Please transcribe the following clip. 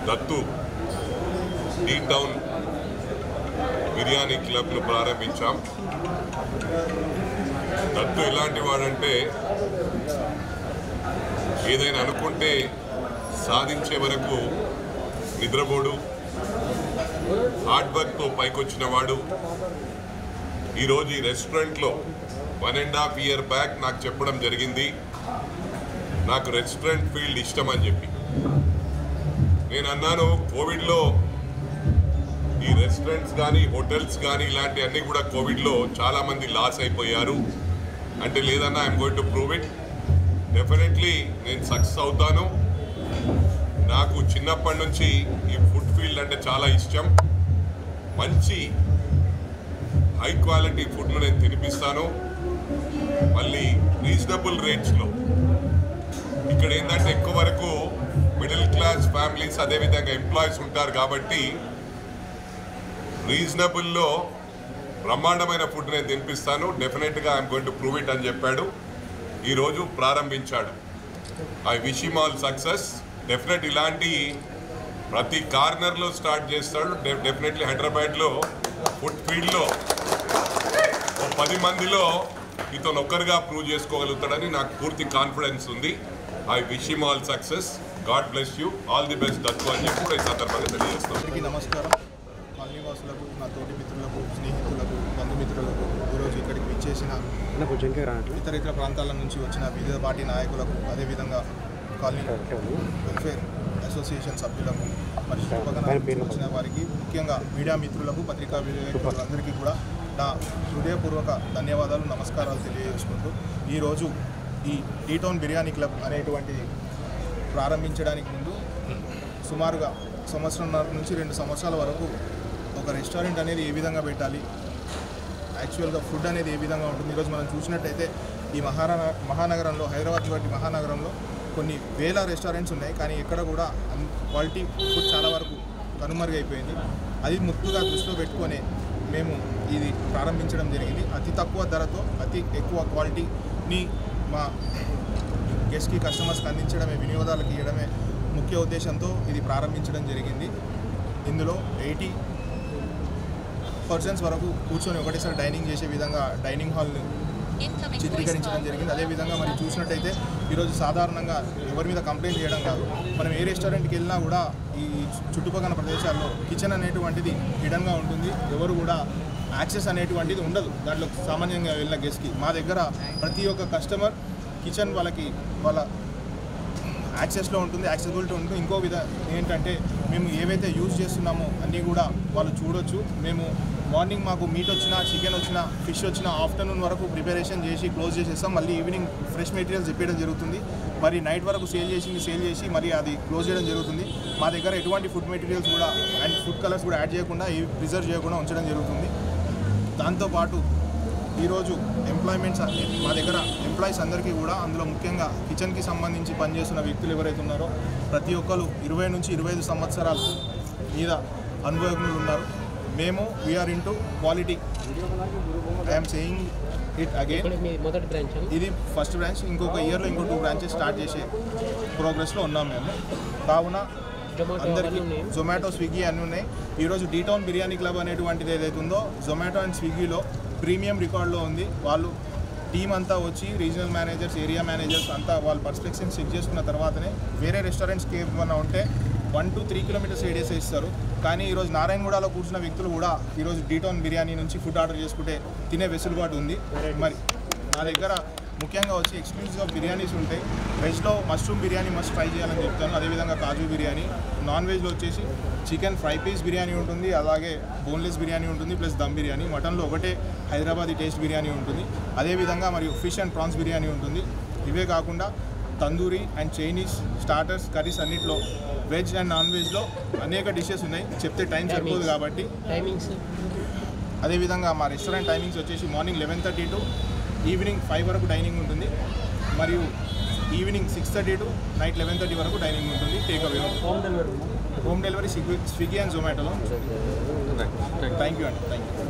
Dattu tea town biryani క్లబ్ను ప్రారంభించాం. దత్తు ఎలాంటి వాడంటే ఏదైనా అనుకుంటే సాధించే వరకు నిద్రపోడు, హార్డ్ వర్క్తో పైకొచ్చిన వాడు. ఈరోజు ఈ రెస్టారెంట్లో 1.5 year బ్యాక్ నాకు చెప్పడం జరిగింది, నాకు రెస్టారెంట్ ఫీల్డ్ ఇష్టం అని చెప్పి. నేను అన్నాను, కోవిడ్లో ఈ రెస్టారెంట్స్ కానీ హోటల్స్ కానీ ఇలాంటివన్నీ కూడా కోవిడ్లో చాలామంది లాస్ అయిపోయారు అంటే, లేదన్నా I'm going to prove it, definitely నేను సక్సెస్ అవుతాను. నాకు చిన్నప్పటి నుంచి ఈ ఫుడ్ ఫీల్డ్ అంటే చాలా ఇష్టం. మంచి హై క్వాలిటీ ఫుడ్ను నేను తినిపిస్తాను, మళ్ళీ రీజనబుల్ రేట్స్లో. ఇక్కడ ఏంటంటే ఎక్కువ వరకు మిడిల్ క్లాస్ ఫ్యామిలీస్ అదేవిధంగా ఎంప్లాయీస్ ఉంటారు కాబట్టి రీజనబుల్లో బ్రహ్మాండమైన ఫుడ్ నేను తినిపిస్తాను. డెఫినెట్గా I'm going to prove it అని చెప్పాడు. ఈరోజు ప్రారంభించాడు. I wish him all success. Definite ఇలాంటి ప్రతి కార్నర్లో స్టార్ట్ చేస్తాడు. డెఫినెట్లీ హైదరాబాద్లో ఫుడ్ ఫీల్డ్లో 10 మందిలో ఇతను ఒక్కరుగా ప్రూవ్ చేసుకోగలుగుతాడని నాకు పూర్తి కాన్ఫిడెన్స్ ఉంది. I wish him all success. God bless you. All the best Dattu అని చెప్పి కూడా ఈ సందర్భంగా తెలియజేస్తాను. అందరికీ నమస్కారం. కాలనీవాసులకు, నా తోటి మిత్రులకు, స్నేహితులకు, బంధుమిత్రులకు, ఈరోజు ఇక్కడికి విచ్చేసిన ఇతర ప్రాంతాల నుంచి వచ్చిన వివిధ పార్టీ నాయకులకు, అదేవిధంగా కాలనీ వెల్ఫేర్ అసోసియేషన్ సభ్యులకు, మరి చుట్టుపక్కల వచ్చిన వారికి, ముఖ్యంగా మీడియా మిత్రులకు, పత్రికా విలేకరులందరికీ కూడా నా హృదయపూర్వక ధన్యవాదాలు, నమస్కారాలు తెలియజేసుకుంటూ, ఈరోజు ఈ టీ టౌన్ బిర్యానీ క్లబ్ అనేటువంటి ప్రారంభించడానికి ముందు సుమారుగా 1.5 నుంచి 2 సంవత్సరాల వరకు ఒక రెస్టారెంట్ అనేది ఏ విధంగా పెట్టాలి, యాక్చువల్గా ఫుడ్ అనేది ఏ విధంగా ఉంటుంది. ఈరోజు మనం చూసినట్టయితే ఈ మహానగరంలో, హైదరాబాద్ వంటి మహానగరంలో కొన్ని వేల రెస్టారెంట్స్ ఉన్నాయి, కానీ ఎక్కడ కూడా క్వాలిటీ ఫుడ్ చాలా వరకు కనుమరుగైపోయింది. అది ముఖ్యంగా దృష్టిలో పెట్టుకొని మేము ఇది ప్రారంభించడం జరిగింది. అతి తక్కువ ధరతో అతి ఎక్కువ క్వాలిటీని మా గెస్ట్కి, కస్టమర్స్కి అందించడమే, వినియోగదారులకు ఇవ్వడమే ముఖ్య ఉద్దేశంతో ఇది ప్రారంభించడం జరిగింది. ఇందులో 80 persons వరకు కూర్చొని ఒకటేసారి డైనింగ్ చేసే విధంగా డైనింగ్ హాల్ని చిత్రీకరించడం జరిగింది. అదేవిధంగా మరి చూసినట్టయితే ఈరోజు సాధారణంగా ఎవరి మీద కంప్లైంట్ చేయడం కాదు, మనం ఏ రెస్టారెంట్కి వెళ్ళినా కూడా ఈ చుట్టుపక్కల ప్రదేశాల్లో కిచెన్ అనేటువంటిది హిడన్గా ఉంటుంది. ఎవరు కూడా యాక్సెస్ అనేటువంటిది ఉండదు దాంట్లో సామాన్యంగా వెళ్ళిన గెస్ట్కి. మా దగ్గర ప్రతి ఒక్క కస్టమర్ కిచెన్ వాళ్ళ యాక్సెస్లో ఉంటుంది, యాక్సెసిబిలిటీ ఉంటుంది. ఇంకో ఏంటంటే మేము ఏవైతే యూజ్ చేస్తున్నామో అన్నీ కూడా వాళ్ళు చూడొచ్చు. మేము మార్నింగ్ మాకు మీట్ వచ్చినా, చికెన్ వచ్చినా, ఫిష్ వచ్చినా ఆఫ్టర్నూన్ వరకు ప్రిపరేషన్ చేసి క్లోజ్ చేసేస్తాం. మళ్ళీ ఈవినింగ్ ఫ్రెష్ మెటీరియల్స్ చెప్పడం జరుగుతుంది. మరి నైట్ వరకు సేల్ చేసి మరి అది క్లోజ్ చేయడం జరుగుతుంది. మా దగ్గర ఎటువంటి ఫుడ్ మెటీరియల్స్ కూడా అండ్ ఫుడ్ కలర్స్ కూడా యాడ్ చేయకుండా, ప్రిజర్వ్ చేయకుండా ఉంచడం జరుగుతుంది. దాంతోపాటు ఈరోజు ఎంప్లాయ్మెంట్స్ మా దగ్గర ఎంప్లాయీస్ అందరికీ కూడా, అందులో ముఖ్యంగా కిచెన్కి సంబంధించి పనిచేస్తున్న వ్యక్తులు ఎవరైతే ఉన్నారో ప్రతి ఒక్కరు 20 నుంచి 25 సంవత్సరాల మీద అనుభవజ్ఞులు ఉన్నారు. మేము we are into quality. I'm saying it again. ఇది ఫస్ట్ బ్రాంచ్. ఇంకొక ఇయర్లో ఇంకో 2 branches స్టార్ట్ చేసే ప్రోగ్రెస్లో ఉన్నాం మేము. కావున అందరికీ జొమాటో, స్విగ్గీ అన్నీ ఉన్నాయి. ఈరోజు టీ టౌన్ బిర్యానీ క్లబ్ అనేటువంటిది ఏదైతే ఉందో జొమాటో అండ్ స్విగ్గీలో ప్రీమియం రికార్డులో ఉంది. వాళ్ళు టీం అంతా వచ్చి రీజనల్ మేనేజర్స్, ఏరియా మేనేజర్స్ అంతా వాళ్ళ పర్స్పెక్షన్ చెక్ చేసుకున్న తర్వాతనే వేరే రెస్టారెంట్స్కి ఏమైనా ఉంటే 1 to 3 kilometers రేడియస్ ఇస్తారు. కానీ ఈరోజు నారాయణగూడలో కూర్చున్న వ్యక్తులు కూడా ఈరోజు టీ టౌన్ బిర్యానీ నుంచి ఫుడ్ ఆర్డర్ చేసుకుంటే తినే వెసులుబాటు ఉంది. మరి నా దగ్గర ముఖ్యంగా వచ్చి ఎక్స్క్లూజివ్ బిర్యానీస్ ఉంటాయి. వెజ్లో మష్రూమ్ బిర్యానీ మస్ట్ ట్రై చేయాలని చెప్తాను. అదేవిధంగా కాజు బిర్యానీ. నాన్ వెజ్లో వచ్చేసి చికెన్ ఫ్రై పీస్ బిర్యానీ ఉంటుంది, అలాగే బోన్లెస్ బిర్యానీ ఉంటుంది, ప్లస్ దమ్ బిర్యానీ. మటన్లో ఒకటే హైదరాబాదీ టేస్ట్ బిర్యానీ ఉంటుంది. అదేవిధంగా మరియు ఫిష్ అండ్ ప్రాన్స్ బిర్యానీ ఉంటుంది. ఇవే కాకుండా tandoori and Chinese starters, curries అన్నింటిలో వెజ్ అండ్ నాన్ వెజ్లో అనేక డిషెస్ ఉన్నాయి. చెప్తే టైం సరిపోదు కాబట్టి. అదేవిధంగా మా రెస్టారెంట్ టైమింగ్స్ వచ్చేసి మార్నింగ్ 11:30 to ఈవినింగ్ 5 వరకు డైనింగ్ ఉంటుంది, మరియు ఈవినింగ్ 6:30 to నైట్ 11:30 వరకు డైనింగ్ ఉంటుంది. Take away home delivery Swiggy and జొమాటోలో. థ్యాంక్ యూ అండి. Thank you.